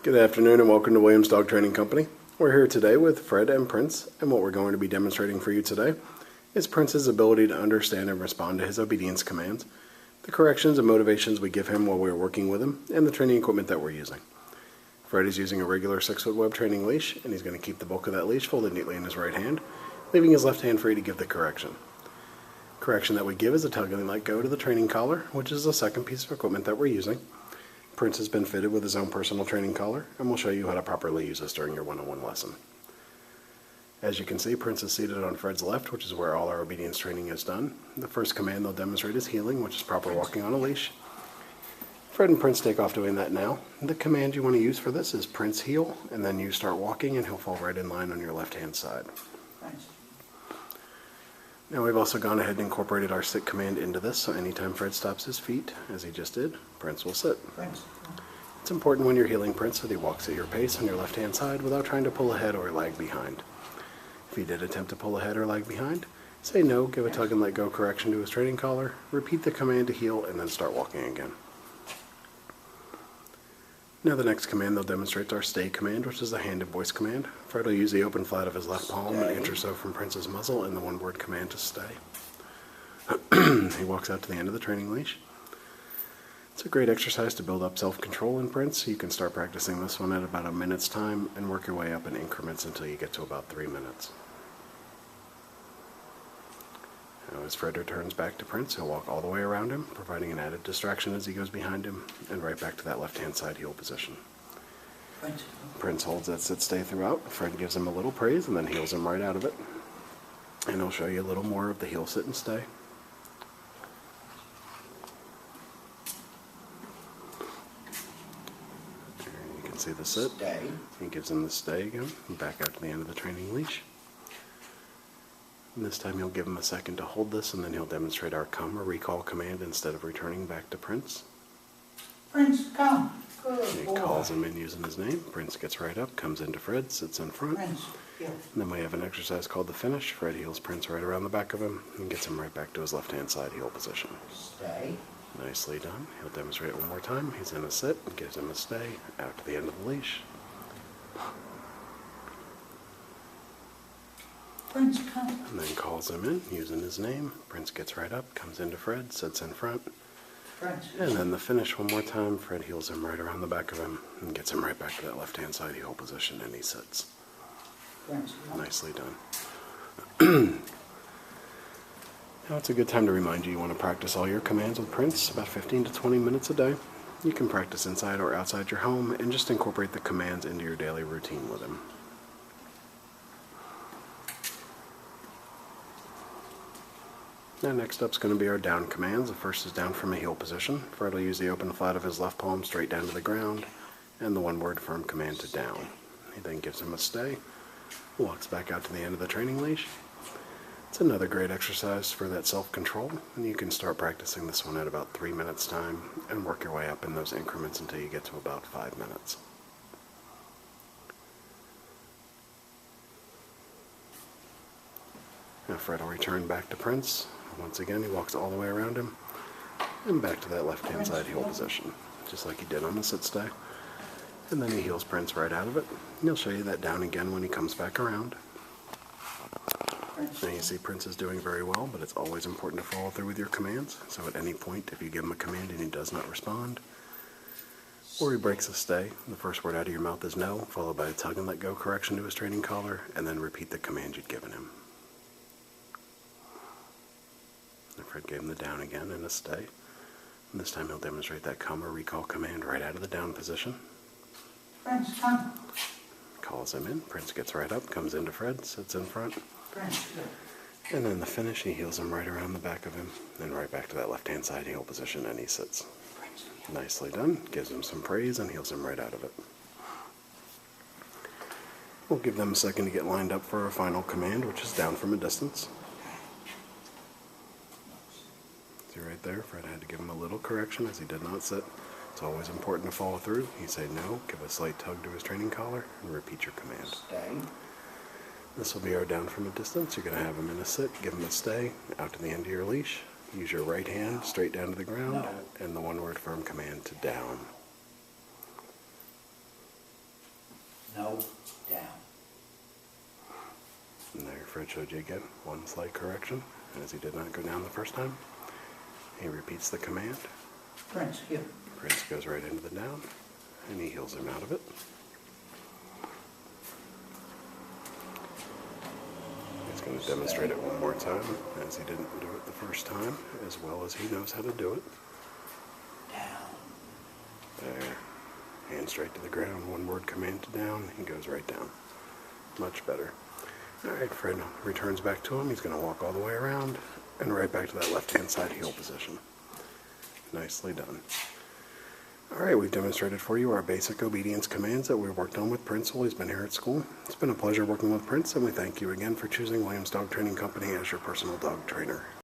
Good afternoon and welcome to Williams Dog Training Company. We're here today with Fred and Prince, and what we're going to be demonstrating for you today is Prince's ability to understand and respond to his obedience commands, the corrections and motivations we give him while we're working with him, and the training equipment that we're using. Fred is using a regular 6-foot web training leash, and he's going to keep the bulk of that leash folded neatly in his right hand, leaving his left hand free to give the correction. Correction that we give is a tug and let go to the training collar, which is the second piece of equipment that we're using. Prince has been fitted with his own personal training collar, and we'll show you how to properly use this during your one-on-one lesson. As you can see, Prince is seated on Fred's left, which is where all our obedience training is done. The first command they'll demonstrate is heeling, which is proper walking on a leash. Fred and Prince take off doing that now. The command you want to use for this is Prince heel, and then you start walking and he'll fall right in line on your left-hand side. Now we've also gone ahead and incorporated our sit command into this, so anytime Fred stops his feet, as he just did, Prince will sit. It's important when you're heeling Prince that he walks at your pace on your left-hand side without trying to pull ahead or lag behind. If he did attempt to pull ahead or lag behind, say no, give a tug and let go correction to his training collar, repeat the command to heel, and then start walking again. Now the next command they'll demonstrate is our stay command, which is a hand and voice command. Fred will use the open flat of his left palm an inch or so from Prince's muzzle and the one-word command to stay. He walks out to the end of the training leash. It's a great exercise to build up self-control in Prince. You can start practicing this one at about a minute's time and work your way up in increments until you get to about 3 minutes. Now as Fred returns back to Prince, he'll walk all the way around him, providing an added distraction as he goes behind him, and right back to that left-hand side heel position. Prince holds that sit-stay throughout. Fred gives him a little praise and then heels him right out of it. And he'll show you a little more of the heel, sit, and stay. There you can see the sit. He gives him the stay again, and back out to the end of the training leash. And this time he'll give him a second to hold this, and then he'll demonstrate our come or recall command instead of returning back to Prince. Prince, come. Good He boy. calls him in using his name. Prince gets right up, comes into Fred, sits in front. Prince, heel. And then we have an exercise called the finish. Fred heels Prince right around the back of him and gets him right back to his left-hand side heel position. Stay. Nicely done. He'll demonstrate it one more time. He's in a sit, gives him a stay, out to the end of the leash. Prince, come. And then calls him in using his name. Prince gets right up, comes into Fred, sits in front. Prince. And then the finish one more time. Fred heels him right around the back of him and gets him right back to that left-hand side heel position, and he sits. Prince, come. Nicely done. Now it's a good time to remind you want to practice all your commands with Prince about 15 to 20 minutes a day. You can practice inside or outside your home and just incorporate the commands into your daily routine with him. Now next up is going to be our down commands. The first is down from a heel position. Fred will use the open flat of his left palm straight down to the ground and the one-word firm command to down. He then gives him a stay, walks back out to the end of the training leash. It's another great exercise for that self-control, and you can start practicing this one at about 3 minutes time and work your way up in those increments until you get to about 5 minutes. Now Fred will return back to Prince. Once again, he walks all the way around him and back to that left-hand side heel position, just like he did on the sit stay. And then he heels Prince right out of it. And he'll show you that down again when he comes back around. Now you see Prince is doing very well, but it's always important to follow through with your commands. So at any point, if you give him a command and he does not respond, or he breaks a stay, the first word out of your mouth is no, followed by a tug and let go correction to his training collar, and then repeat the command you'd given him. And Fred gave him the down again and a stay. And this time he'll demonstrate that come or recall command right out of the down position. Prince, come. Calls him in. Prince gets right up, comes into Fred, sits in front. Prince, heel. And then the finish, he heels him right around the back of him, and right back to that left-hand side heel position, and he sits. Prince, heel. Nicely done. Gives him some praise and heels him right out of it. We'll give them a second to get lined up for our final command, which is down from a distance. See right there, Fred had to give him a little correction as he did not sit. It's always important to follow through. You say no, give a slight tug to his training collar, and repeat your command. Stay. This will be our down from a distance. You're going to have him in a sit, give him a stay, out to the end of your leash. Use your right hand straight down to the ground, and the one-word firm command to down. Go down. And there, Fred showed you again one slight correction, as he did not go down the first time. He repeats the command. Prince, heel. Prince goes right into the down, and he heals him out of it. He's going to demonstrate it one more time, as he didn't do it the first time, as well as he knows how to do it. Down. There. Hand straight to the ground, one word command to down, he goes right down. Much better. Alright, Fred returns back to him. He's going to walk all the way around and right back to that left-hand side heel position. Nicely done. Alright, we've demonstrated for you our basic obedience commands that we worked on with Prince while he's been here at school. It's been a pleasure working with Prince, and we thank you again for choosing Williams Dog Training Company as your personal dog trainer.